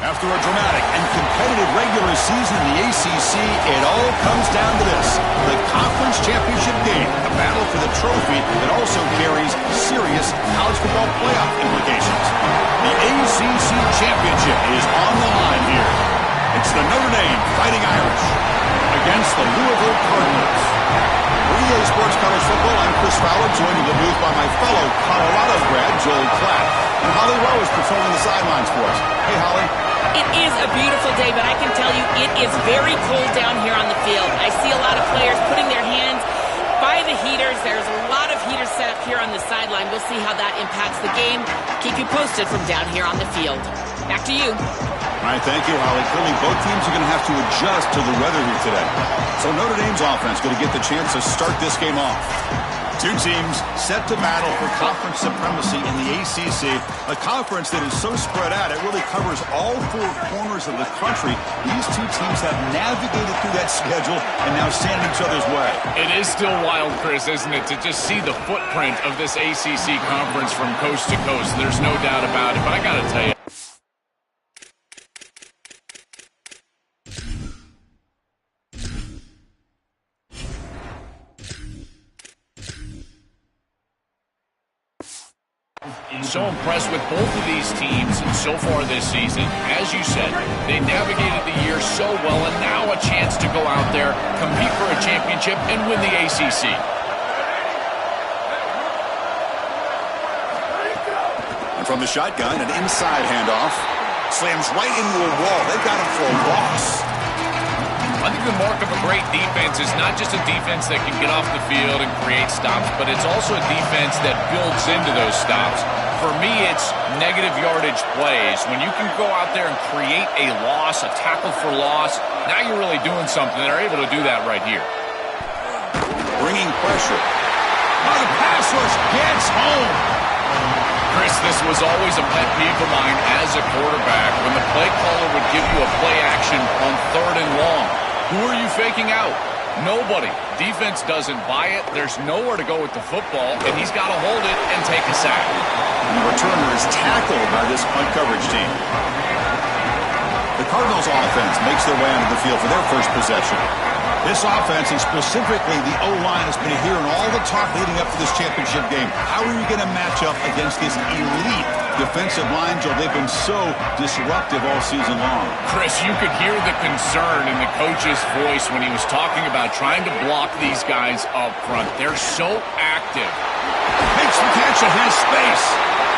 After a dramatic and competitive regular season in the ACC, it all comes down to this: the conference championship game, a battle for the trophy that also carries serious college football playoff implications. The ACC championship is on the line here. It's the Notre Dame Fighting Irish against the Louisville Cardinals. For EA Sports College Football, I'm Chris Fowler, joined in the booth by my fellow Colorado grad, Joel Klatt. And Holly Rowe is patrolling the sidelines for us. Hey, Holly. It is a beautiful day, but I can tell you it is very cold down here on the field. I see a lot of players putting their hands by the heaters. There's a lot of heaters set up here on the sideline. We'll see how that impacts the game. Keep you posted from down here on the field. Back to you. All right, thank you, Holly. Clearly, both teams are going to have to adjust to the weather here today. So Notre Dame's offense going to get the chance to start this game off. Two teams set to battle for conference supremacy in the ACC, a conference that is so spread out it really covers all four corners of the country. These two teams have navigated through that schedule and now stand in each other's way. It is still wild, Chris, isn't it, to just see the footprint of this ACC conference from coast to coast. There's no doubt about it, but I got to tell you, so impressed with both of these teams so far this season. As you said, they navigated the year so well, and now a chance to go out there, compete for a championship, and win the ACC. And from the shotgun, an inside handoff. Slams right into a wall. They've got him for a loss. I think the mark of a great defense is not just a defense that can get off the field and create stops, but it's also a defense that builds into those stops. For me, it's negative yardage plays. When you can go out there and create a loss, a tackle for loss, now you're really doing something. They're able to do that right here. Bringing pressure. Oh, the pass rush gets home. Chris, this was always a pet peeve of mine as a quarterback when the play caller would give you a play action on 3rd and long. Who are you faking out? Nobody. Defense doesn't buy it. There's nowhere to go with the football, and he's got to hold it and take a sack. And the returner is tackled by this punt coverage team. The Cardinals offense makes their way onto the field for their first possession. This offense, and specifically the O-line, has been hearing all the talk leading up to this championship game. How are you going to match up against this elite defensive line, Joe? They've been so disruptive all season long. Chris, you could hear the concern in the coach's voice when he was talking about trying to block these guys up front. They're so active. Makes the catch and has space.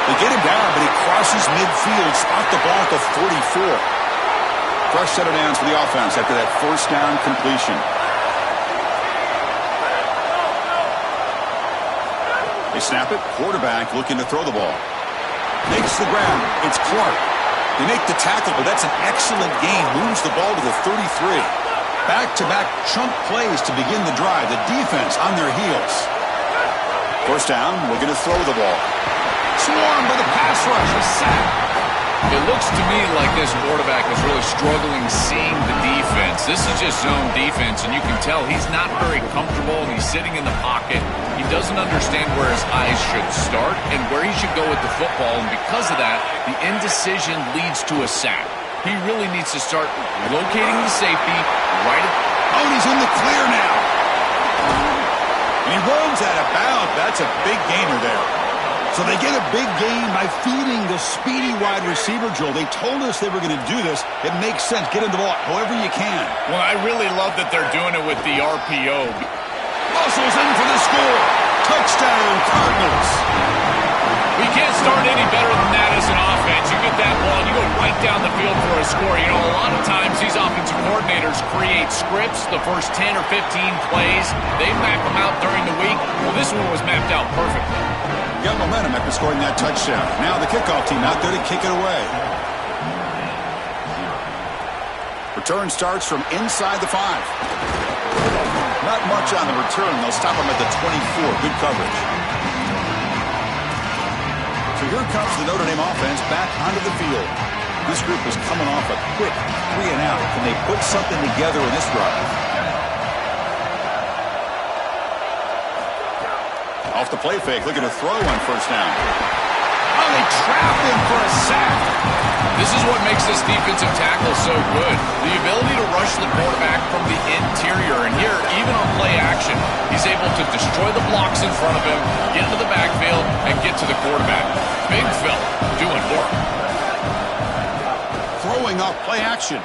They get him down, but he crosses midfield, spot the block of 44. Fresh set of downs for the offense after that first down completion. They snap it. Quarterback looking to throw the ball. Makes the grab. It's Clark. They make the tackle, but that's an excellent gain. Moves the ball to the 33. Back-to-back chunk plays to begin the drive. The defense on their heels. First down, looking to throw the ball. Swarmed by the pass rush. A sack. It looks to me like this quarterback is really struggling seeing the defense. This is just zone defense, and you can tell he's not very comfortable, and he's sitting in the pocket. He doesn't understand where his eyes should start and where he should go with the football, and because of that, the indecision leads to a sack. He really needs to start locating the safety right at... Oh, he's in the clear now. And he runs out of bounds. That's a big gainer there. So they get a big gain by feeding the speedy wide receiver, Joel. They told us they were going to do this. It makes sense. Get him the ball however you can. Well, I really love that they're doing it with the RPO. Muscles in for the score. Touchdown, Cardinals. We can't start any better than that as an offense. You get that ball, and you go right down the field for a score. You know, a lot of times these offensive coordinators create scripts, the first 10 or 15 plays. They map them out during the week. Well, this one was mapped out perfectly. Got momentum after scoring that touchdown. Now the kickoff team out there to kick it away. Return starts from inside the 5. Not much on the return. They'll stop him at the 24. Good coverage. So here comes the Notre Dame offense back onto the field. This group is coming off a quick 3 and out. Can they put something together in this drive? Off the play fake, looking to throw on first down. Oh, they trapped him for a sack. This is what makes this this defensive tackle so good? The ability to rush the quarterback from the interior. And here, even on play action, he's able to destroy the blocks in front of him, get into the backfield, and get to the quarterback. Big fella doing work. Throwing off play action.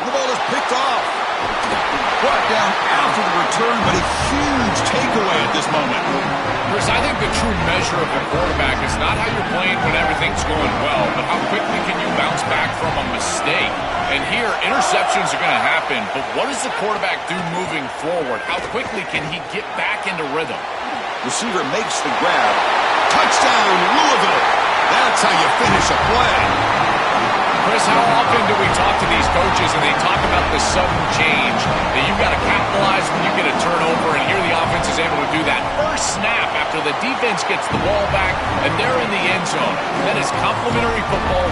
The ball is picked off. Brought down after the return, but a huge takeaway at this moment. Chris, I think the true measure of the quarterback is not how you're playing when everything's going well, but how quickly can you bounce back from a mistake. And here, interceptions are going to happen, but what does the quarterback do moving forward? How quickly can he get back into rhythm? Receiver makes the grab. Touchdown, Louisville. That's how you finish a play. Chris, how often do we talk to these coaches and they talk about the sudden change that you've got to capitalize when you get a turnover, and here the offense is able to do that first snap after the defense gets the ball back and they're in the end zone. That is complimentary football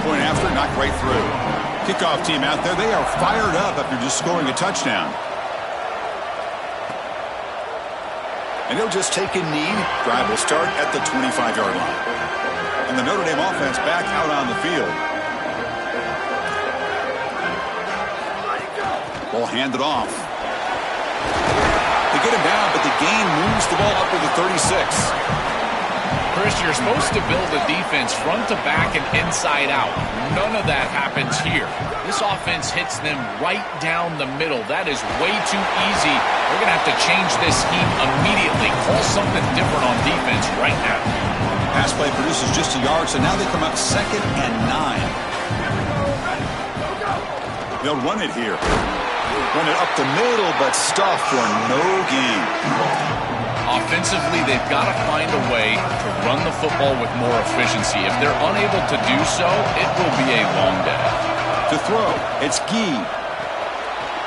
101. Point after, knocked right through. Kickoff team out there, they are fired up after just scoring a touchdown. And they'll just take a knee. Drive will start at the 25-yard line. And the Notre Dame offense back out on the field. Ball handed off. They get him down, but the gain moves the ball up to the 36. Chris, you're supposed to build a defense front to back and inside out. None of that happens here. This offense hits them right down the middle. That is way too easy. We're going to have to change this scheme immediately. Call something different on defense right now. Pass play produces just a yard, so now they come up 2nd and 9. They'll run it here. Run it up the middle, but stuffed for no gain. Offensively, they've got to find a way to run the football with more efficiency. If they're unable to do so, it will be a long day. To throw, it's Gee.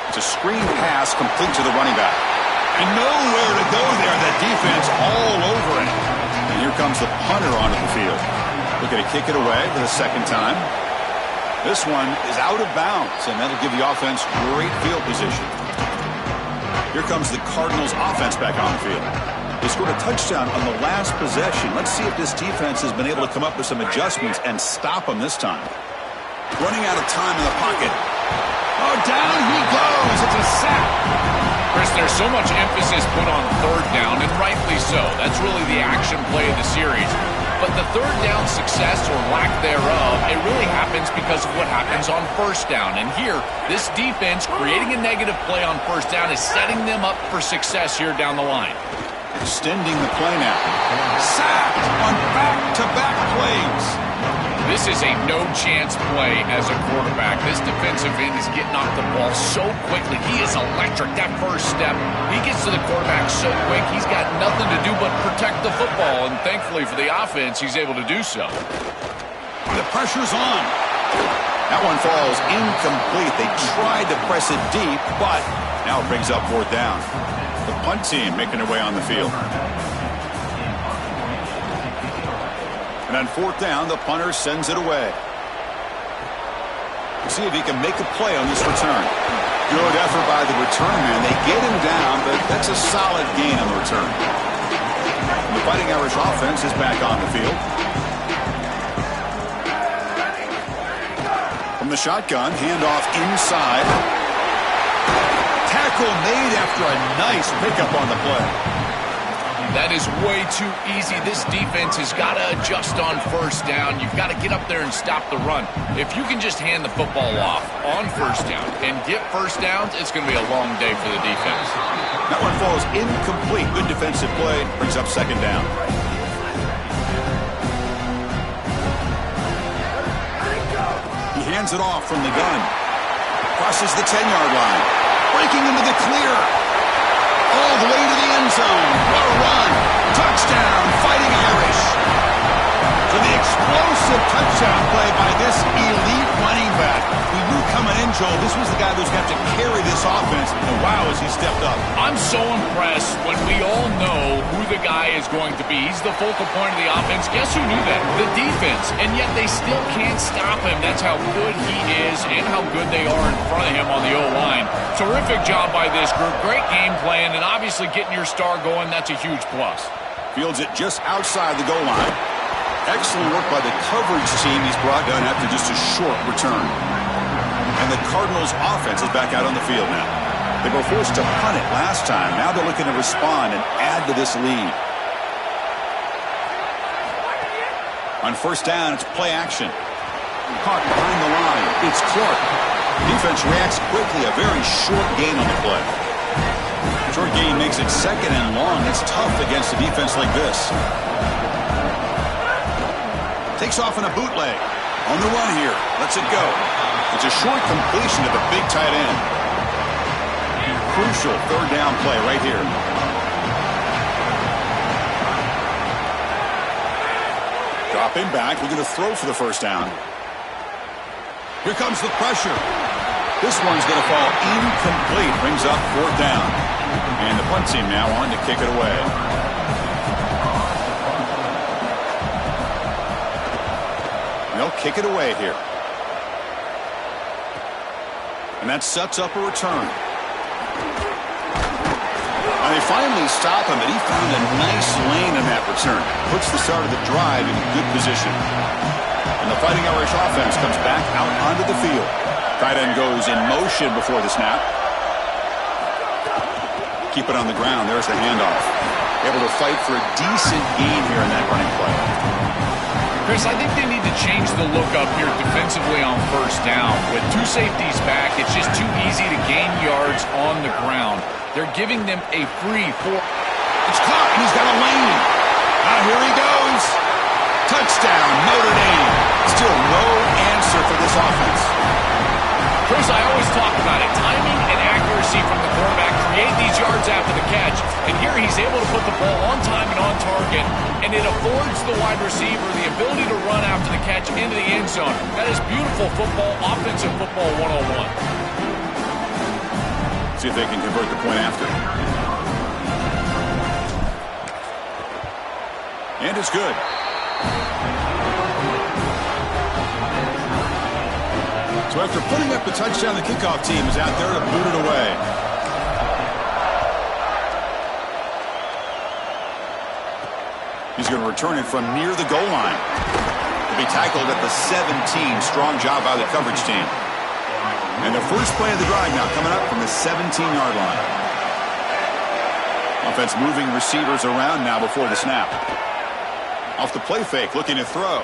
It's a screen pass complete to the running back. And nowhere to go there. The defense all over it. And here comes the punter onto the field. Looking to kick it away for the second time. This one is out of bounds, and that'll give the offense great field position. Here comes the Cardinals offense back on the field. They scored a touchdown on the last possession. Let's see if this defense has been able to come up with some adjustments and stop them this time. Running out of time in the pocket. Oh, down he goes. It's a sack. Chris, there's so much emphasis put on third down, and rightly so. That's really the action play of the series. But the third down success or lack thereof, it really happens because of what happens on first down. And here, this defense creating a negative play on first down is setting them up for success here down the line. Extending the play now. Sacked on back-to-back plays. This is a no-chance play as a quarterback. This defensive end is getting off the ball so quickly. He is electric. That first step, he gets to the quarterback so quick, he's got nothing to do but protect the football. And thankfully for the offense, he's able to do so. The pressure's on. That one falls incomplete. They tried to press it deep, but now it brings up 4th down. The punt team making their way on the field. And on 4th down, the punter sends it away. See if he can make a play on this return. Good effort by the return man. They get him down, but that's a solid gain on the return. And the Fighting Irish offense is back on the field. From the shotgun, handoff inside. Tackle made after a nice pickup on the play. That is way too easy. This defense has got to adjust on first down. You've got to get up there and stop the run. If you can just hand the football off on first down and get first downs, it's going to be a long day for the defense. That one falls incomplete. Good defensive play. Brings up 2nd down. He hands it off from the gun. Crosses the 10-yard line. Breaking into the clear. All the way to the end zone. What a run. Touchdown, Fighting Irish. So the explosive touchdown play by this elite running back. We knew coming in, Joel, this was the guy who's got to carry this offense. And wow, has he stepped up. I'm so impressed when we all know who the guy is going to be. He's the focal point of the offense. Guess who knew that? The defense. And yet they still can't stop him. That's how good he is and how good they are in front of him on the O-line. Terrific job by this group. Great game plan, and obviously getting your star going, that's a huge plus. Fields it just outside the goal line. Excellent work by the coverage team. He's brought down after just a short return. And the Cardinals offense is back out on the field now. They were forced to punt it last time. Now they're looking to respond and add to this lead. On first down, it's play action. Caught behind the line. It's Clark. Defense reacts quickly. A very short gain on the play. Short gain makes it second and long. It's tough against a defense like this. Takes off in a bootleg. On the run here. Lets it go. It's a short completion to the big tight end. Crucial third down play right here. Dropping back. We're going to throw for the first down. Here comes the pressure. This one's going to fall incomplete. Brings up fourth down. And the punt team now on to kick it away. They'll kick it away here. And that sets up a return. And they finally stop him, but he found a nice lane in that return. Puts the start of the drive in good position. And the Fighting Irish offense comes back out onto the field. Tight end goes in motion before the snap. Keep it on the ground. There's the handoff. Able to fight for a decent gain here in that running play. Chris, I think they need to change the look up here defensively on first down. With two safeties back, it's just too easy to gain yards on the ground. They're giving them a free four. It's caught, and he's got a lane. Now here he goes. Touchdown, Notre Dame. Still no answer for this offense. Chris, I always talk about it. Timing and accuracy from the quarterback create these yards after the catch. And here he's able to put the ball on time and on target. And it affords the wide receiver the ability to run after the catch into the end zone. That is beautiful football, offensive football 101. See if they can convert the point after. And it's good. So after putting up the touchdown, the kickoff team is out there to boot it away. He's going to return it from near the goal line. To be tackled at the 17. Strong job by the coverage team. And the first play of the drive now coming up from the 17-yard line. Offense moving receivers around now before the snap. Off the play fake, looking to throw.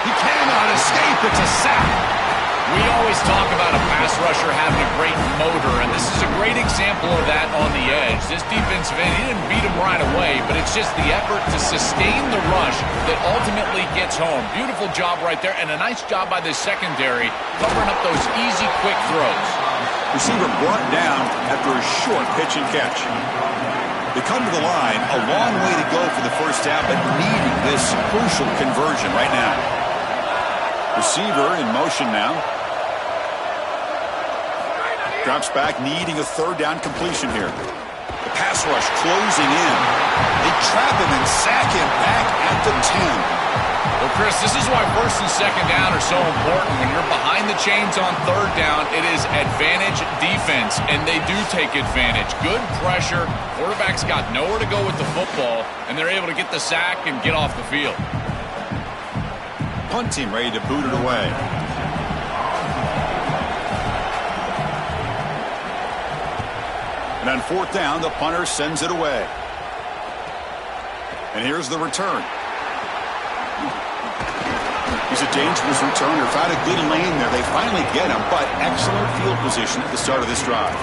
He cannot escape. It's a sack. We always talk about a pass rusher having a great motor, and this is a great example of that on the edge. This defensive end, he didn't beat him right away, but it's just the effort to sustain the rush that ultimately gets home. Beautiful job right there, and a nice job by the secondary covering up those easy, quick throws. Receiver brought down after a short pitch and catch. They come to the line, a long way to go for the first down, but needing this crucial conversion right now. Receiver in motion now. Drops back, needing a third down completion here. The pass rush closing in. They trap him and sack him back at the 10. Well, Chris, this is why first and second down are so important. When you're behind the chains on third down, it is advantage defense, and they do take advantage. Good pressure. Quarterback's got nowhere to go with the football, and they're able to get the sack and get off the field. Punt team ready to boot it away. And on fourth down, the punter sends it away. And here's the return. He's a dangerous returner. Found a good lane there. They finally get him, but excellent field position at the start of this drive.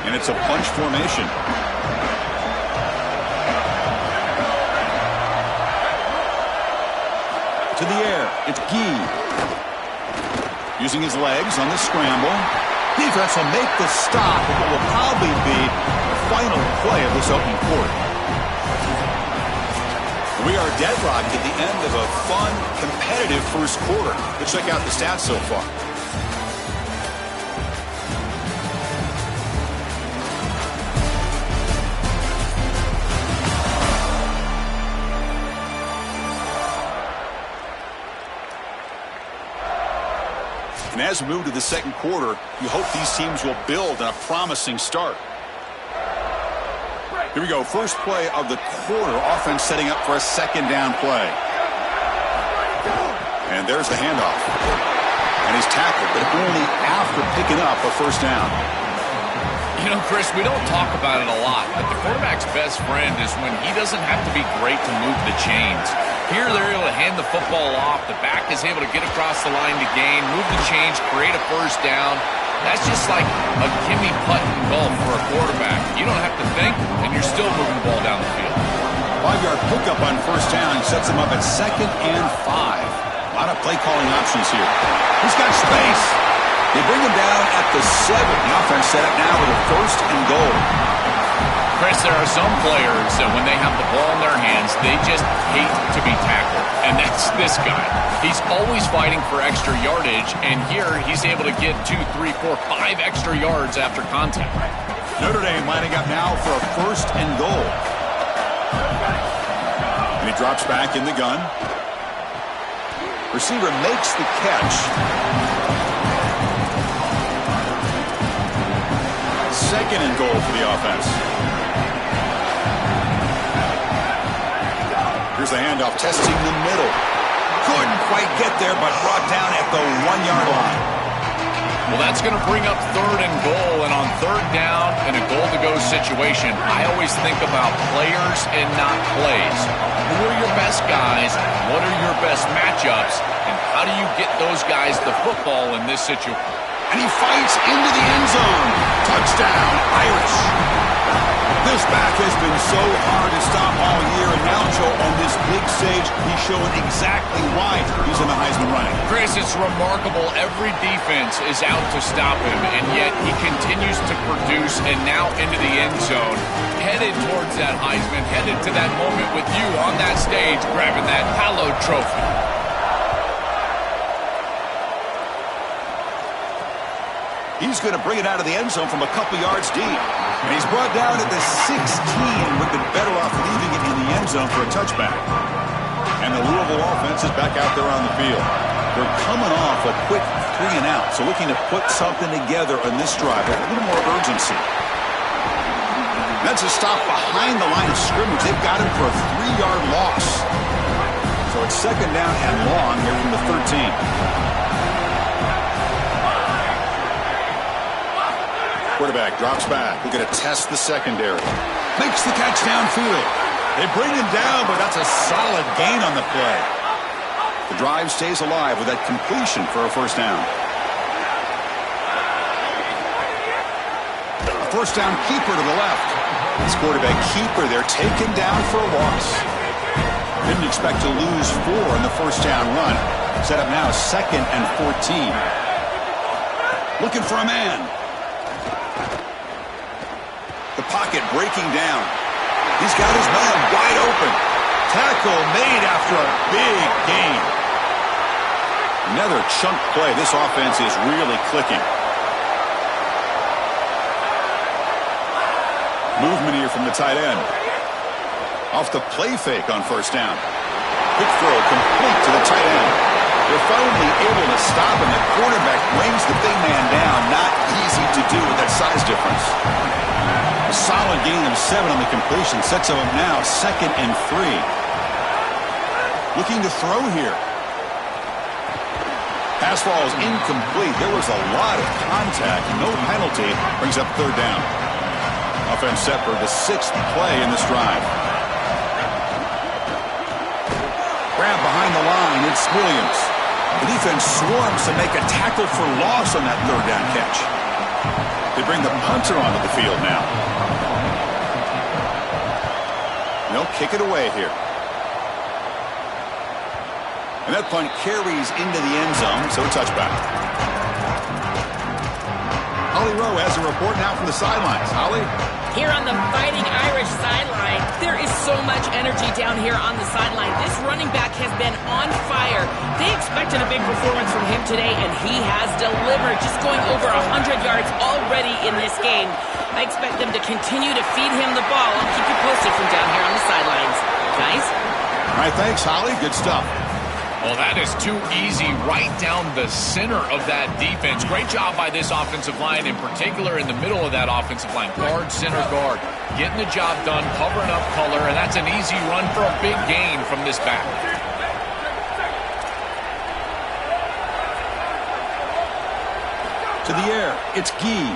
And it's a bunch formation. To the air. It's Gee. Using his legs on the scramble. Defense will make the stop of what will probably be the final play of this opening quarter. We are deadlocked at the end of a fun, competitive first quarter. Let's check out the stats so far. And as we move to the second quarter, you hope these teams will build on a promising start. Here we go. First play of the quarter. Offense setting up for a second down play. And there's the handoff. And he's tackled, but only after picking up a first down. You know, Chris, we don't talk about it a lot, but the quarterback's best friend is when he doesn't have to be great to move the chains. Here they're able to hand the football off. The back is able to get across the line to gain, move the chains, create a first down. That's just like a gimme putt in golf for a quarterback. You don't have to think, and you're still moving the ball down the field. 5-yard pickup on first down sets him up at 2nd and 5. A lot of play calling options here. He's got space. They bring him down at the 7. The offense set up now with a 1st and goal. Chris, there are some players that when they have the ball in their hands, they just hate to be tackled. And that's this guy. He's always fighting for extra yardage, and here he's able to get 2, 3, 4, 5 extra yards after contact. Notre Dame lining up now for a 1st and goal. And he drops back in the gun. Receiver makes the catch. 2nd and goal for the offense. Here's the handoff, testing the middle. Couldn't quite get there, but brought down at the 1-yard line. Well, that's going to bring up 3rd and goal, and on 3rd down in a goal-to-go situation, I always think about players and not plays. Who are your best guys? What are your best matchups? And how do you get those guys the football in this situation? And he fights into the end zone. Touchdown, Irish. This back has been so hard to stop all year, and now, Joe, on this big stage, he's showing exactly why he's in the Heisman running. Chris, it's remarkable. Every defense is out to stop him, and yet he continues to produce, and now into the end zone, headed towards that Heisman, headed to that moment with you on that stage, grabbing that hallowed trophy. He's going to bring it out of the end zone from a couple yards deep. And he's brought down at the 16. Would have been better off leaving it in the end zone for a touchback. And the Louisville offense is back out there on the field. They're coming off a quick 3 and out, so looking to put something together on this drive with a little more urgency. That's a stop behind the line of scrimmage. They've got him for a 3-yard loss. So it's 2nd down and long here from the 13. Quarterback drops back. We're going to test the secondary. Makes the catch downfield. They bring him down, but that's a solid gain on the play. The drive stays alive with that completion for a first down. A first down keeper to the left. This quarterback keeper there taken down for a loss. Didn't expect to lose 4 in the first down run. Set up now 2nd and 14. Looking for a man. The pocket breaking down. He's got his man wide open. Tackle made after a big gain. Another chunk play. This offense is really clicking. Movement here from the tight end. Off the play fake on first down. Quick throw complete to the tight end. They're finally able to stop him. The quarterback brings the big man down. Not easy to do with that size difference. A solid gain of 7 on the completion. Sets him up now 2nd and 3. Looking to throw here. Pass ball is incomplete. There was a lot of contact. No penalty. Brings up 3rd down. Offense set for the 6th play in this drive. Grab behind the line. It's Williams. The defense swarms to make a tackle for loss on that 3rd down catch. They bring the punter onto the field now. They'll kick it away here. And that punt carries into the end zone, so a touchback. Holly Rowe has a report now from the sidelines. Holly? Here on the Fighting Irish sideline, there is so much energy down here on the sideline. This running back has been on fire. They expected a big performance from him today, and he has delivered, just going over 100 yards already in this game. I expect them to continue to feed him the ball. I'll keep you posted from down here on the sidelines. Guys? All right, thanks, Holly. Good stuff. Well, that is too easy right down the center of that defense. Great job by this offensive line, in particular in the middle of that offensive line. Guard, center guard, getting the job done, covering up color, and that's an easy run for a big gain from this back. To the air, it's Gee.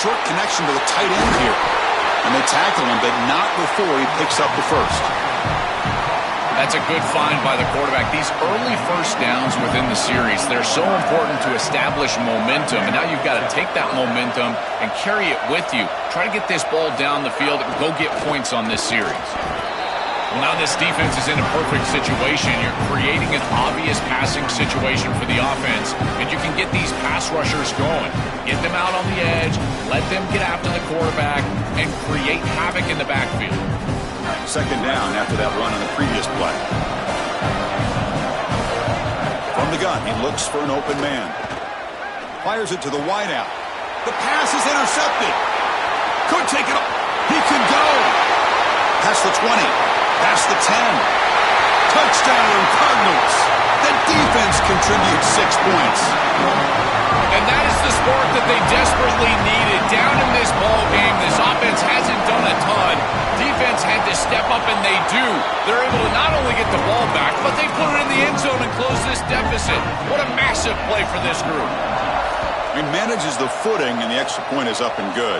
Short connection to the tight end here. And they tackle him, but not before he picks up the first. That's a good find by the quarterback. These early first downs within the series, they're so important to establish momentum. And now you've got to take that momentum and carry it with you. Try to get this ball down the field and go get points on this series. Well, now this defense is in a perfect situation. You're creating an obvious passing situation for the offense, and you can get these pass rushers going. Get them out on the edge, let them get after the quarterback, and create havoc in the backfield. Second down after that run on the previous play. From the gun, he looks for an open man. Fires it to the wideout. The pass is intercepted. Could take it up. He can go. Past the 20. Past the 10. Touchdown, Cardinals. The defense contributes 6 points. And that is the spark that they desperately needed. Down in this ball game, this offense hasn't done a ton. Defense had to step up, and they do. They're able to not only get the ball back, but they put it in the end zone and close this deficit. What a massive play for this group. He manages the footing, and the extra point is up and good.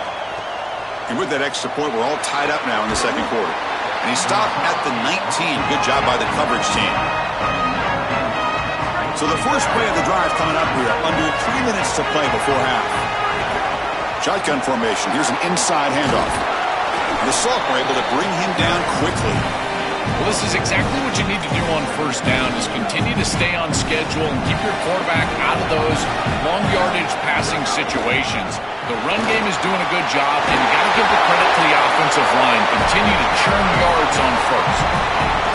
And with that extra point, we're all tied up now in the second quarter. And he stopped at the 19. Good job by the coverage team. So the first play of the drive coming up here. Under 3 minutes to play before half. Shotgun formation. Here's an inside handoff. The Salk were able to bring him down quickly. Well, this is exactly what you need to do on first down, is continue to stay on schedule and keep your quarterback out of those long yardage passing situations. The run game is doing a good job, and you got to give the credit to the offensive line. Continue to churn yards on first.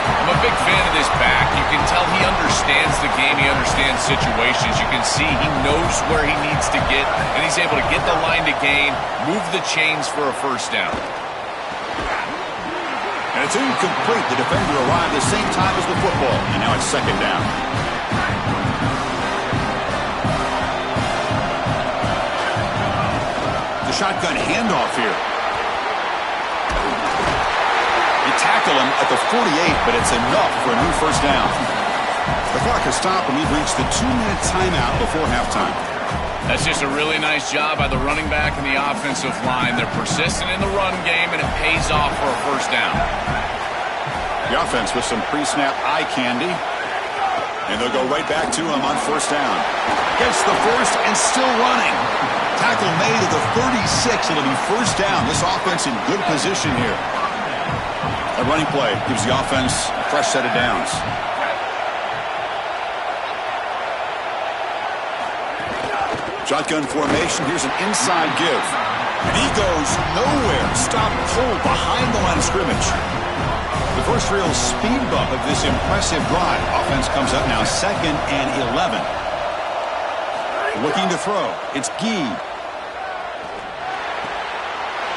I'm a big fan of this back. You can tell he understands the game. He understands situations. You can see he knows where he needs to get, and he's able to get the line to gain, move the chains for a first down. And it's incomplete. The defender arrived the same time as the football, and now it's second down. The shotgun handoff here. They tackle him at the 48, but it's enough for a new first down. The clock has stopped, and we've reached the 2-minute timeout before halftime. That's just a really nice job by the running back and the offensive line. They're persistent in the run game, and it pays off for a first down. The offense with some pre-snap eye candy. And they'll go right back to him on first down. Gets the first and still running. Tackle made at the 36. It'll be first down. This offense in good position here. A running play gives the offense a fresh set of downs. Shotgun formation. Here's an inside give. And he goes nowhere. Stop cold behind the line of scrimmage. The first real speed bump of this impressive drive. Offense comes up now 2nd and 11. Looking to throw. It's Gee.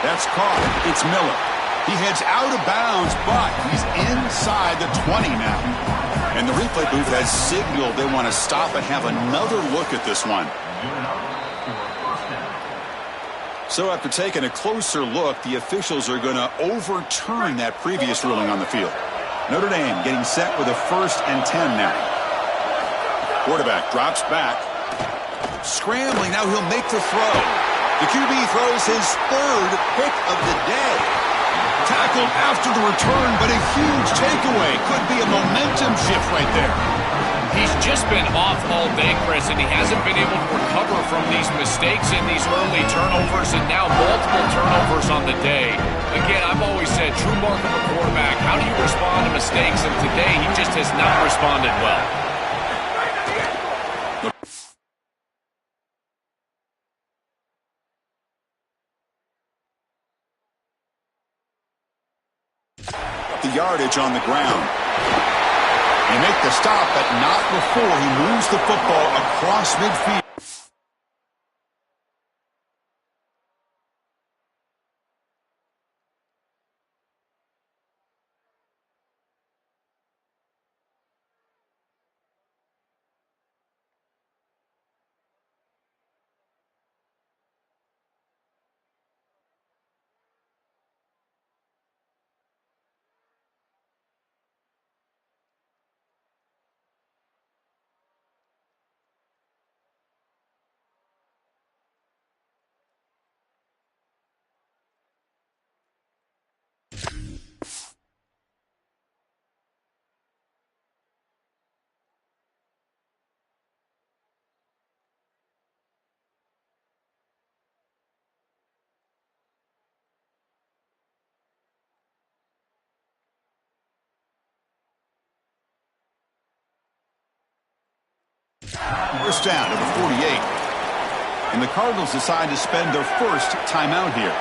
That's caught. It's Miller. He heads out of bounds, but he's inside the 20 now. And the replay booth has signaled they want to stop and have another look at this one. So after taking a closer look, the officials are going to overturn that previous ruling on the field. Notre Dame getting set with a 1st and 10 now. Quarterback drops back. Scrambling, now he'll make the throw. The QB throws his 3rd pick of the day. Tackled after the return, but a huge takeaway. Could be a momentum shift right there. He's just been off all day, Chris, and he hasn't been able to recover from these mistakes and these early turnovers, and now multiple turnovers on the day. Again, I've always said, true mark of a quarterback, how do you respond to mistakes? And today, he just has not responded well. The yardage on the ground. They make the stop, but not before he moves the football across midfield. First down to the 48. And the Cardinals decide to spend their first timeout here.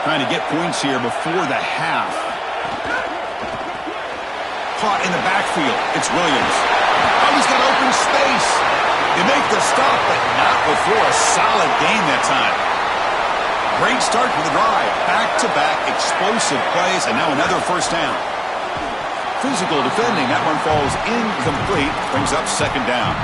Trying to get points here before the half. Caught in the backfield. It's Williams. Oh, he's got open space. They make the stop, but not before a solid gain that time. Great start to the drive. Back-to-back explosive plays, and now another first down. Physical defending. That one falls incomplete. Brings up second down.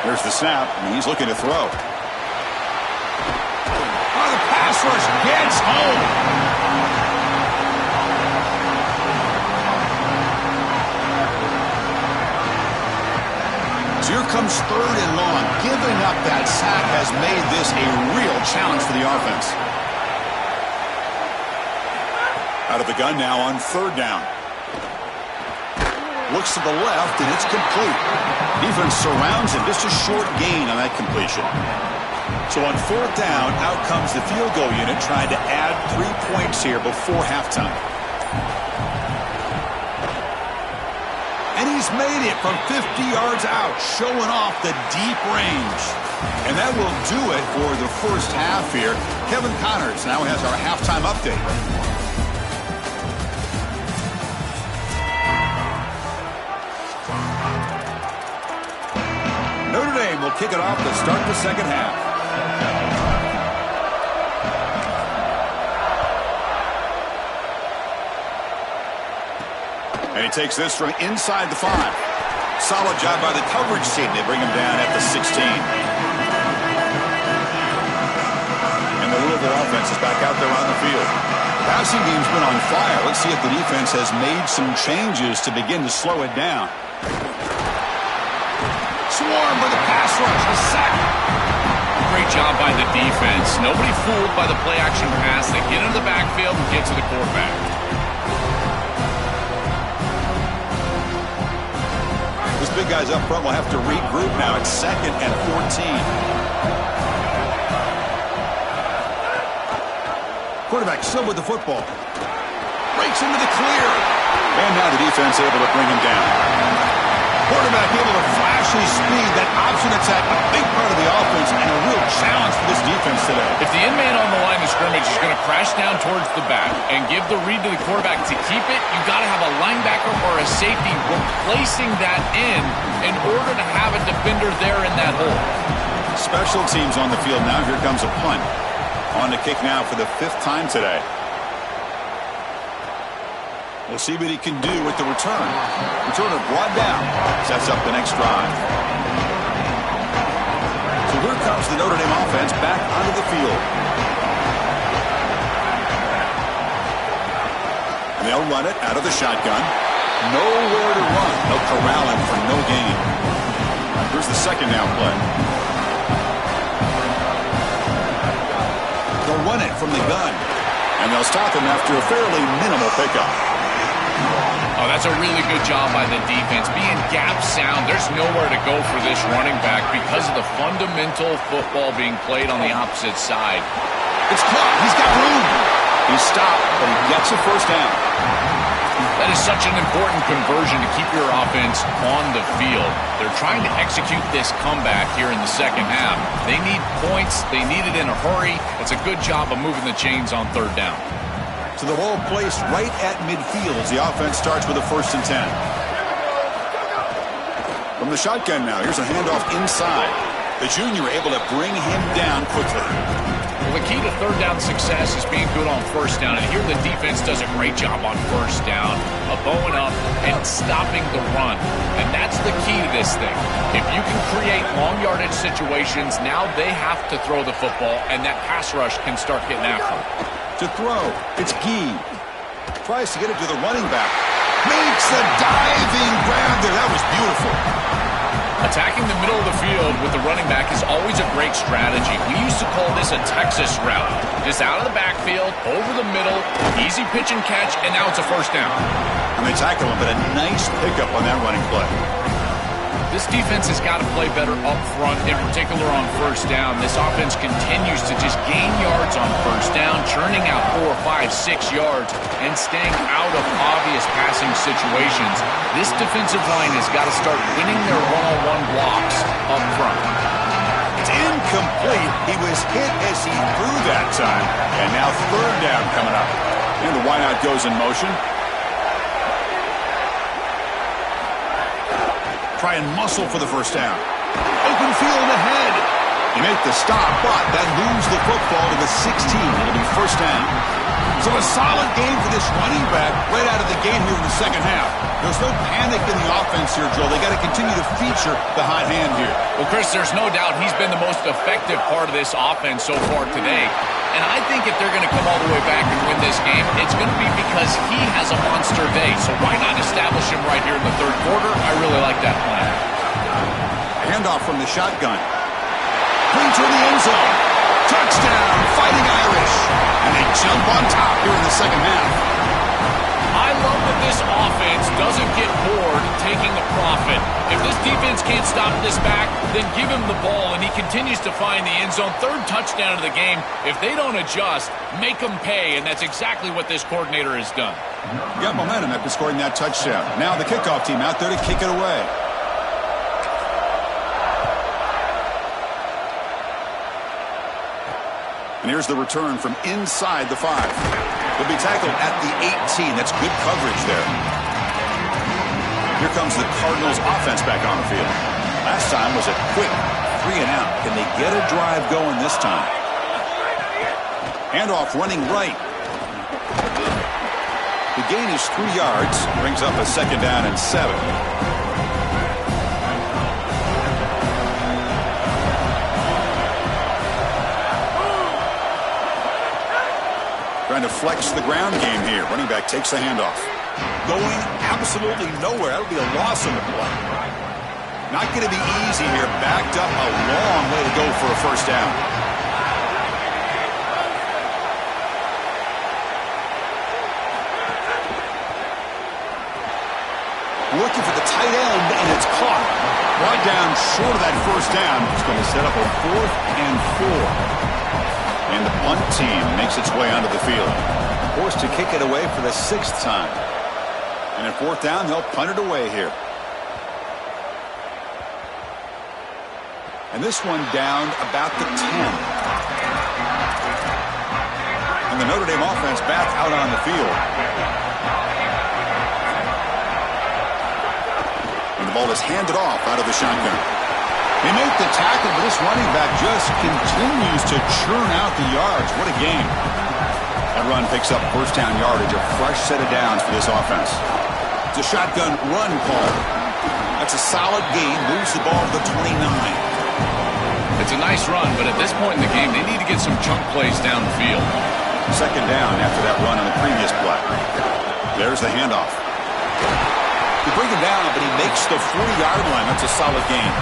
There's the snap, and he's looking to throw. Oh, the pass rush gets home. So here comes third and long. Giving up that sack has made this a real challenge for the offense. Out of the gun now on third down. Looks to the left, and it's complete. Defense surrounds him. Just a short gain on that completion. So on fourth down, out comes the field goal unit trying to add 3 points here before halftime. And he's made it from 50 yards out, showing off the deep range. And that will do it for the first half here. Kevin Connors now has our halftime update. Notre Dame will kick it off to start the second half. And he takes this from inside the 5. Solid job by the coverage team. They bring him down at the 16. And the Louisville offense is back out there on the field. The passing game's been on fire. Let's see if the defense has made some changes to begin to slow it down. Swarm with a pass rush. A sack. Great job by the defense. Nobody fooled by the play-action pass. They get into the backfield and get to the quarterback. This big guy's up front will have to regroup now. It's 2nd and 14. Quarterback still with the football. Breaks into the clear. And now the defense able to bring him down. Quarterback able to flash his speed. That option attack, a big part of the offense and a real challenge for this defense today. If the in-man on the line of scrimmage is going to crash down towards the back and give the read to the quarterback to keep it, you got to have a linebacker or a safety replacing that in order to have a defender there in that hole. Special teams on the field now. Here comes a punt. On the kick now for the 5th time today. We'll see what he can do with the return. Returner brought down. Sets up the next drive. So here comes the Notre Dame offense back onto the field. And they'll run it out of the shotgun. Nowhere to run. They'll corral him for no gain. Here's the second down play. They'll run it from the gun. And they'll stop him after a fairly minimal pickup. Oh, that's a really good job by the defense. Being gap sound, there's nowhere to go for this running back because of the fundamental football being played on the opposite side. It's caught. He's got room. He's stopped, but he gets a first down. That is such an important conversion to keep your offense on the field. They're trying to execute this comeback here in the second half. They need points. They need it in a hurry. It's a good job of moving the chains on third down. So the ball placed right at midfield as the offense starts with a 1st and 10. From the shotgun now, here's a handoff inside. The junior able to bring him down quickly. Well, the key to third down success is being good on first down. And here the defense does a great job on first down of bowing up and stopping the run. And that's the key to this thing. If you can create long yardage situations, now they have to throw the football, and that pass rush can start getting after them. To throw, it's Gee. Tries to get it to the running back. Makes a diving grab there. That was beautiful. Attacking the middle of the field with the running back is always a great strategy. We used to call this a Texas route. Just out of the backfield, over the middle, easy pitch and catch, and now it's a first down. And they tackle him, but a nice pickup on that running play. This defense has got to play better up front, in particular on first down. This offense continues to just gain yards on first down, churning out 4, 5, 6 yards, and staying out of obvious passing situations. This defensive line has got to start winning their one-on-one blocks up front. It's incomplete. He was hit as he threw that time. And now third down coming up. And the wideout goes in motion. Try and muscle for the first down. Open field ahead. You make the stop, but that moves the football to the 16. It'll be first down. So a solid game for this running back right out of the game here in the second half. There's no panic in the offense here, Joe. They got to continue to feature the hot hand here. Well, Chris, there's no doubt he's been the most effective part of this offense so far today. And I think if they're going to come all the way back and win this game, it's going to be because he has a monster day. So why not establish him right here in the third quarter? I really like that plan. Handoff from the shotgun. Brings her in the end zone. Touchdown, Fighting Irish. And they jump on top here in the second half. I love that this offense doesn't get bored taking a profit. If this defense can't stop this back, then give him the ball, and he continues to find the end zone. Third touchdown of the game. If they don't adjust, make them pay, and that's exactly what this coordinator has done. Got momentum after scoring that touchdown. Now the kickoff team out there to kick it away. And here's the return from inside the 5. He'll be tackled at the 18. That's good coverage there. Here comes the Cardinals offense back on the field. Last time was a quick 3 and out. Can they get a drive going this time? Handoff running right. The gain is 3 yards. Brings up a second down and 7. Trying to flex the ground game here. Running back takes the handoff. Going absolutely nowhere. That'll be a loss on the play. Not going to be easy here. Backed up a long way to go for a first down. Looking for the tight end, and it's caught. Brought down short of that first down. It's going to set up a 4th and 4. And the punt team makes its way onto the field. Forced to kick it away for the 6th time. And at 4th down, they'll punt it away here. And this one down about the 10. And the Notre Dame offense back out on the field. And the ball is handed off out of the shotgun. They make the tackle, but this running back just continues to churn out the yards. What a game. That run picks up first down yardage, a fresh set of downs for this offense. It's a shotgun run call. That's a solid gain, moves the ball to the 29. It's a nice run, but at this point in the game, they need to get some chunk plays down the field. Second down after that run on the previous play. There's the handoff. They bring him down, but he makes the 40-yard line. That's a solid gain.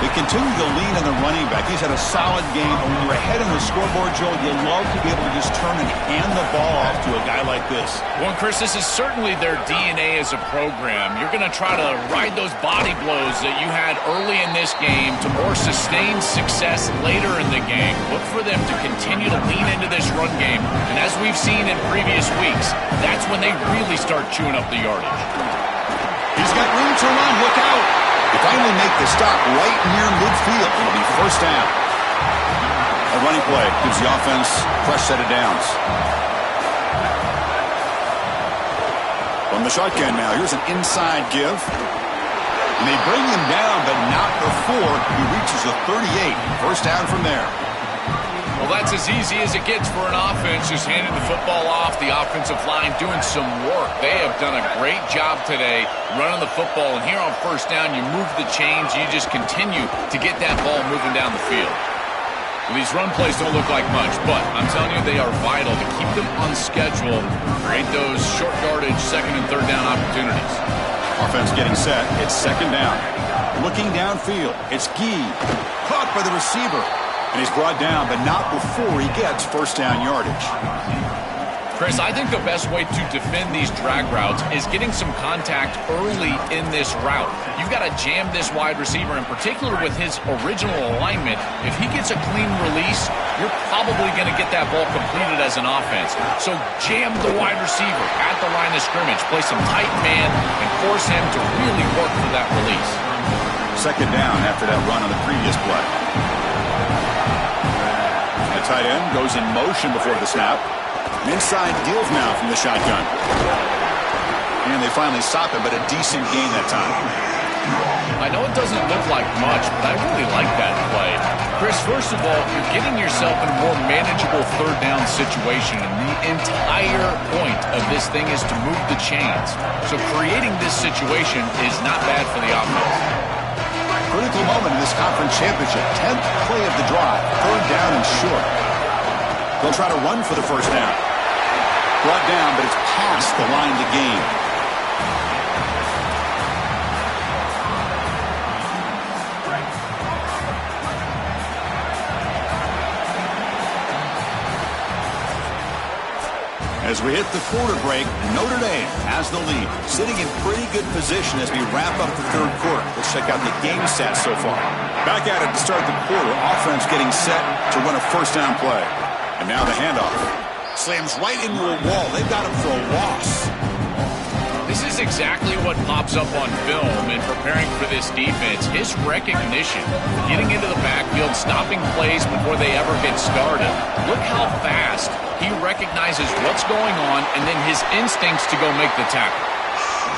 They continue to lean on the running back. He's had a solid game. And when you're ahead on the scoreboard, Joe, you love to be able to just turn and hand the ball off to a guy like this. Well, Chris, this is certainly their DNA as a program. You're going to try to ride those body blows that you had early in this game to more sustained success later in the game. Look for them to continue to lean into this run game. And as we've seen in previous weeks, that's when they really start chewing up the yardage. He's got room to run. Look out. They finally make the stop right near midfield. It'll be first down. A running play gives the offense a fresh set of downs. From the shotgun now, here's an inside give. And they bring him down, but not before he reaches the 38. First down from there. Well, that's as easy as it gets for an offense, just handing the football off, the offensive line doing some work. They have done a great job today running the football, and here on first down, you move the chains, you just continue to get that ball moving down the field. Well, these run plays don't look like much, but I'm telling you, they are vital to keep them on schedule, create those short yardage second and third down opportunities. Offense getting set. It's second down. Looking downfield. It's Gee. Caught by the receiver. And he's brought down, but not before he gets first down yardage. Chris, I think the best way to defend these drag routes is getting some contact early in this route. You've got to jam this wide receiver, in particular with his original alignment. If he gets a clean release, you're probably going to get that ball completed as an offense. So jam the wide receiver at the line of scrimmage, play some tight man, and force him to really work for that release. Second down after that run on the previous play. The tight end goes in motion before the snap. Inside deals now from the shotgun. And they finally stop him, but a decent gain that time. I know it doesn't look like much, but I really like that play. Chris, first of all, you're getting yourself in a more manageable third down situation, and the entire point of this thing is to move the chains. So creating this situation is not bad for the offense. Critical moment in this conference championship. 10th play of the drive. Third down and short. They'll try to run for the first down. Brought down, but it's past the line to gain. As we hit the quarter break, Notre Dame has the lead, sitting in pretty good position as we wrap up the third quarter. Let's check out the game stats so far. Back at it to start the quarter. Offense getting set to run a first down play. And now the handoff. Slams right into a wall. They've got him for a loss. This is exactly what pops up on film in preparing for this defense. His recognition, getting into the backfield, stopping plays before they ever get started. Look how fast he recognizes what's going on and then his instincts to go make the tackle.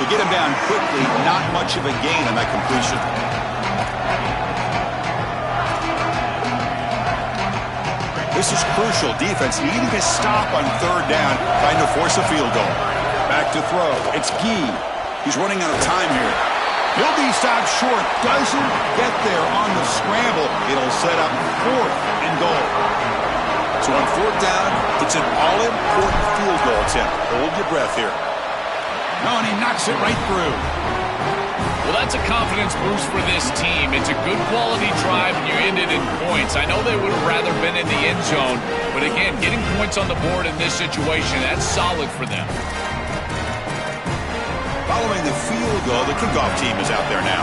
To get him down quickly, not much of a gain on that completion. This is crucial. Defense needing a stop on third down, trying to force a field goal. Back to throw. It's Gee. He's running out of time here. He'll be stopped short. Doesn't get there on the scramble. It'll set up fourth and goal. So on fourth down, it's an all-important field goal attempt. Hold your breath here. No, and he knocks it right through. Well, that's a confidence boost for this team. It's a good quality drive, and you ended in points. I know they would have rather been in the end zone, but again, getting points on the board in this situation, that's solid for them. Following the field goal, the kickoff team is out there now.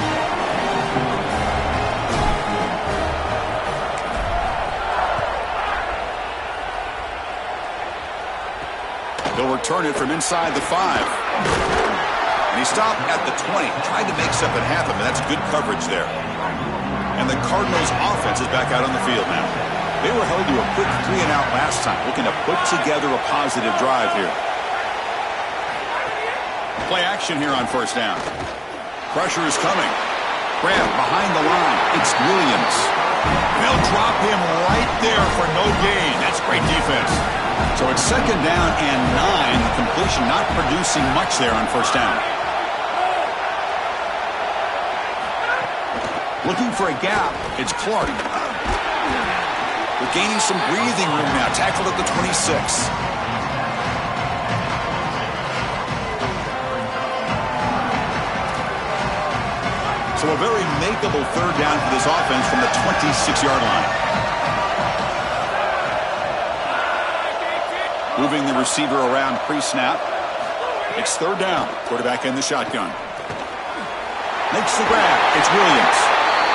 They'll return it from inside the 5. And he stopped at the 20, tried to make something happen, but that's good coverage there. And the Cardinals' offense is back out on the field now. They were held to a quick 3-and-out last time, looking to put together a positive drive here. Play action here on first down. Pressure is coming. Grab behind the line. It's Williams. They'll drop him right there for no gain. That's great defense. So it's second down and 9. The completion not producing much there on first down. Looking for a gap. It's Clark. They're gaining some breathing room now. Tackled at the 26. So a very makeable third down for this offense from the 26-yard line. Moving the receiver around pre-snap. It's third down. Quarterback in the shotgun. Makes the grab. It's Williams.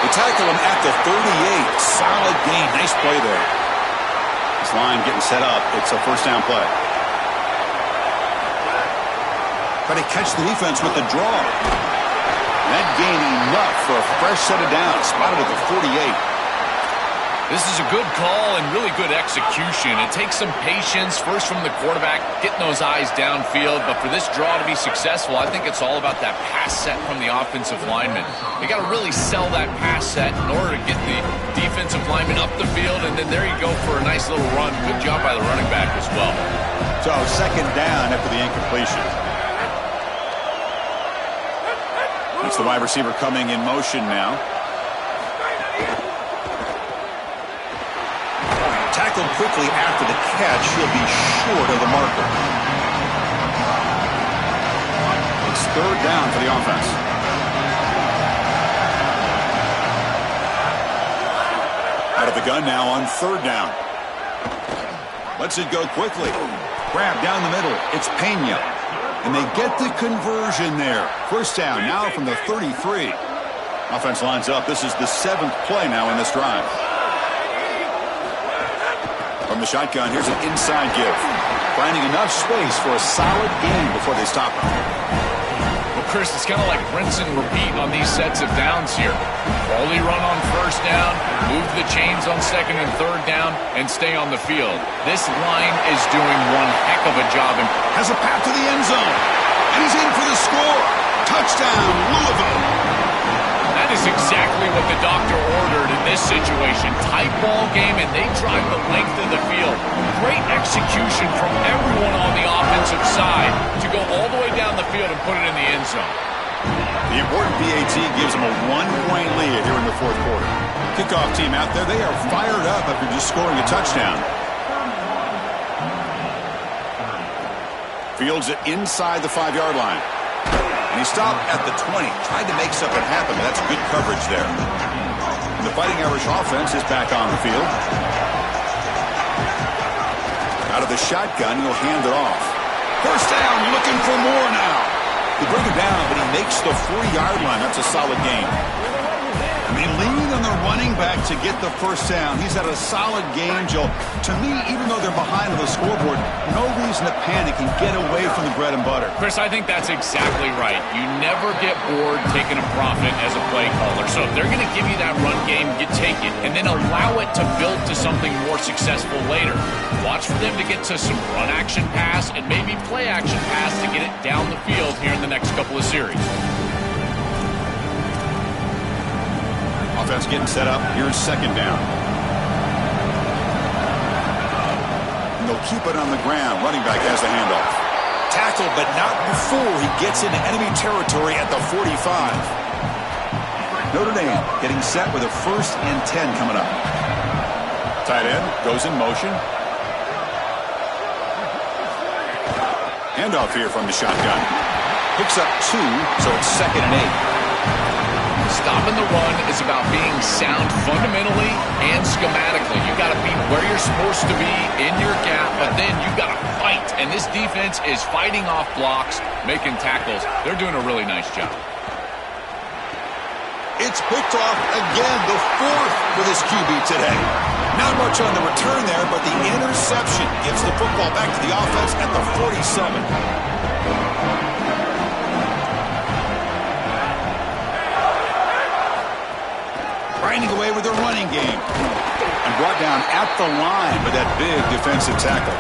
They tackle him at the 38. Solid gain. Nice play there. This line getting set up. It's a first down play. Try to catch the defense with the draw. That gain enough for a fresh set of downs. Spotted at the 48. This is a good call and really good execution. It takes some patience, first from the quarterback, getting those eyes downfield. But for this draw to be successful, I think it's all about that pass set from the offensive lineman. They got to really sell that pass set in order to get the defensive lineman up the field. And then there you go for a nice little run. Good job by the running back as well. So second down after the incompletion. It's the wide receiver coming in motion now. Tackled quickly after the catch. He'll be short of the marker. It's third down for the offense. Out of the gun now on third down. Lets it go quickly. Grab down the middle. It's Pena. And they get the conversion there. First down now from the 33. Offense lines up. This is the 7th play now in this drive. From the shotgun, here's an inside give. Finding enough space for a solid gain before they stop him. Well, Chris, it's kind of like rinse and repeat on these sets of downs here. Quality run on first down, move the chains on second and third down, and stay on the field. This line is doing one heck of a job. And has a path to the end zone. And he's in for the score. Touchdown, Louisville. That is exactly what the doctor ordered in this situation. Tight ball game, and they drive the length of the field. Great execution from everyone on the offensive side to go all the way down the field and put it in the end zone. The important PAT gives them a 1-point lead here in the fourth quarter. Kickoff team out there, they are fired up after just scoring a touchdown. Fields it inside the 5-yard line. And he stopped at the 20. Tried to make something happen, but that's good coverage there. And the Fighting Irish offense is back on the field. Out of the shotgun, he'll hand it off. First down, looking for more now. They bring him down, but he makes the 40-yard line. That's a solid gain. And they lean on the running back to get the first down. He's had a solid game, Joe. To me, even though they're behind on the scoreboard, no reason to panic and get away from the bread and butter. Chris, I think that's exactly right. You never get bored taking a profit as a play caller. So if they're going to give you that run game, you take it, and then allow it to build to something more successful later. Watch for them to get to some run action pass and maybe play action pass to get it down the field here in the next couple of series. Offense getting set up. Here's second down. And they'll keep it on the ground. Running back has the handoff. Tackled, but not before he gets into enemy territory at the 45. Notre Dame getting set with a 1st and 10 coming up. Tight end goes in motion. Handoff here from the shotgun. Picks up 2, so it's 2nd and 8. Stopping the run is about being sound fundamentally and schematically. You got to be where you're supposed to be in your gap, but then you got to fight. And this defense is fighting off blocks, making tackles. They're doing a really nice job. It's picked off again, the 4th for this QB today. Not much on the return there, but the interception gives the football back to the offense at the 47. Grinding away with their running game. And brought down at the line with that big defensive tackle.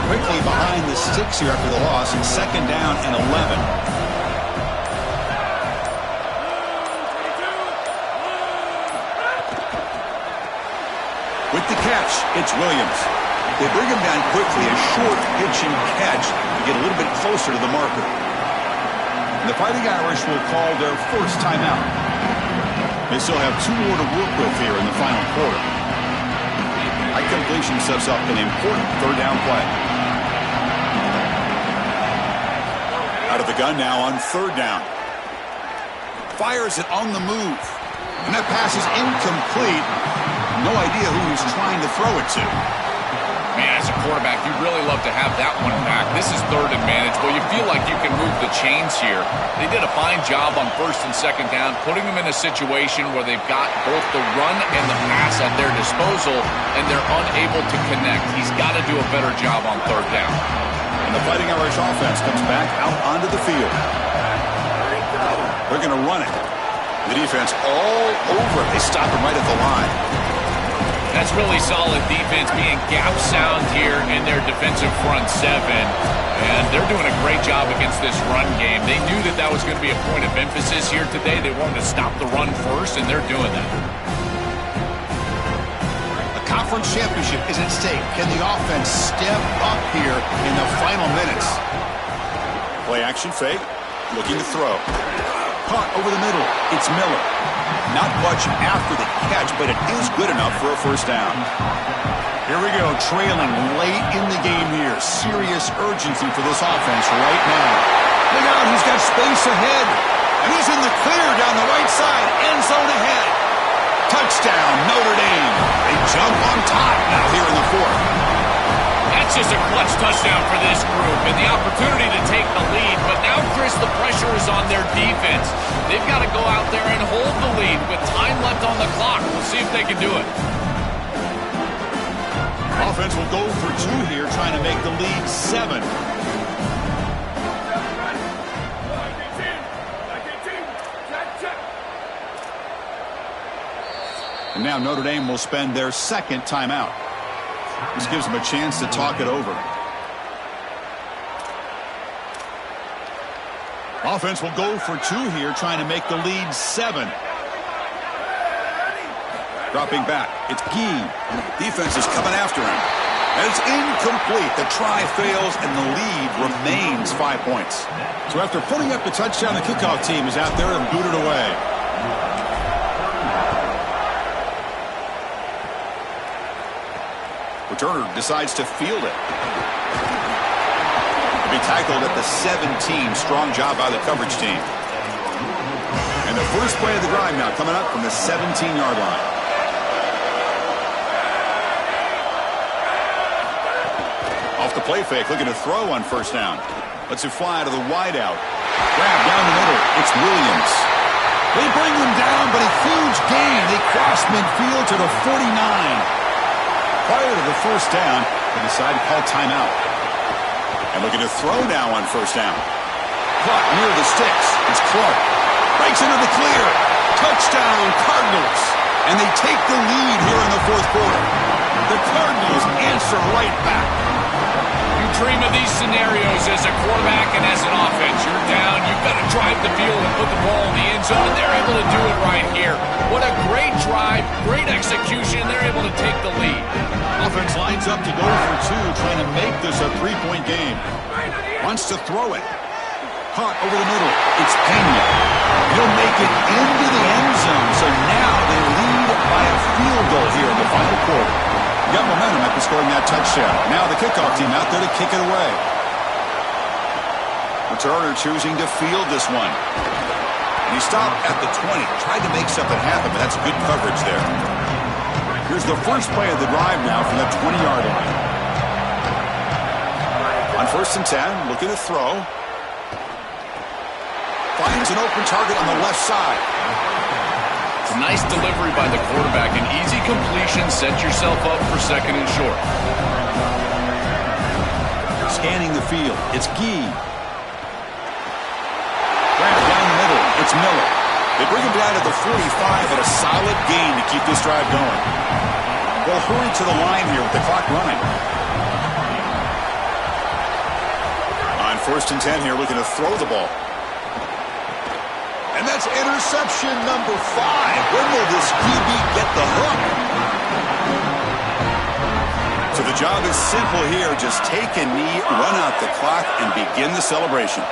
Quickly behind the sticks here after the loss, and 2nd down and 11. With the catch, it's Williams. They bring him down quickly, a short pitch and catch to get a little bit closer to the marker. And the Fighting Irish will call their first timeout. They still have 2 more to work with here in the final quarter. High completion sets up an important 3rd down play. Out of the gun now on 3rd down. Fires it on the move. And that pass is incomplete. No idea who he's trying to throw it to. Man, as a quarterback, you'd really love to have that one back. This is 3rd and manageable. You feel like you can move the chains here. They did a fine job on 1st and 2nd down, putting them in a situation where they've got both the run and the pass at their disposal, and they're unable to connect. He's got to do a better job on 3rd down. And the Fighting Irish offense comes back out onto the field. They're going to run it. The defense all over it. They stop him right at the line. That's really solid defense, being gap sound here in their defensive front 7. And they're doing a great job against this run game. They knew that that was going to be a point of emphasis here today. They wanted to stop the run first, and they're doing that. A conference championship is at stake. Can the offense step up here in the final minutes? Play action fake, looking to throw. Caught over the middle. It's Miller. Not much after the catch, but it is good enough for a 1st down. Here we go, trailing late in the game here. Serious urgency for this offense right now. Look out, he's got space ahead. And he's in the clear down the right side. End zone ahead. Touchdown, Notre Dame. They jump on top now here in the 4th. That's That's just a clutch touchdown for this group and the opportunity to take the lead. But now, Chris, the pressure is on their defense. They've got to go out there and hold the lead with time left on the clock. We'll see if they can do it. Offense will go for 2 here, trying to make the lead 7. And now Notre Dame will spend their 2nd timeout. This gives them a chance to talk it over. Offense will go for 2 here, trying to make the lead 7. Dropping back, it's Gee. Defense is coming after him. And it's incomplete. The try fails, and the lead remains 5 points. So after putting up the touchdown, the kickoff team is out there and booted away. Returner decides to field it. To be tackled at the 17. Strong job by the coverage team. And the first play of the drive now coming up from the 17-yard line. Off the play fake, looking to throw on 1st down. Lets it fly to the wideout. Grab down the middle. It's Williams. They bring him down, but a huge gain. They cross midfield to the 49. Prior to the 1st down, they decide to call timeout. And looking to throw now on 1st down. Caught near the sticks. It's Clark. Breaks into the clear. Touchdown, Cardinals. And they take the lead here in the 4th quarter. The Cardinals answer right back. You dream of these scenarios as a quarterback and as an offense. You're down, you've got to drive the field and put the ball in the end zone, and they're able to do it right here. What a great drive, great execution, and they're able to take the lead. Offense lines up to go for 2, trying to make this a 3-point game. Wants to throw it. Caught over the middle. It's Pena. He'll make it into the end zone, so now they lead by a field goal here in the final quarter. Got momentum after scoring that touchdown. Now the kickoff team out there to kick it away. Returner choosing to field this one. And he stopped at the 20. Tried to make something happen, but that's good coverage there. Here's the first play of the drive now from the 20-yard line. On 1st and 10, looking to throw. Finds an open target on the left side. It's a nice delivery by the quarterback. An easy completion. Set yourself up for 2nd and short. Scanning the field. It's Gee. Grab down the middle. It's Miller. They bring him down to the 45 at a solid gain to keep this drive going. They'll hurry to the line here with the clock running. On 1st and 10 here, looking to throw the ball. And that's interception number 5. When will this QB get the hook? So the job is simple here. Just take a knee, run out the clock, and begin the celebration.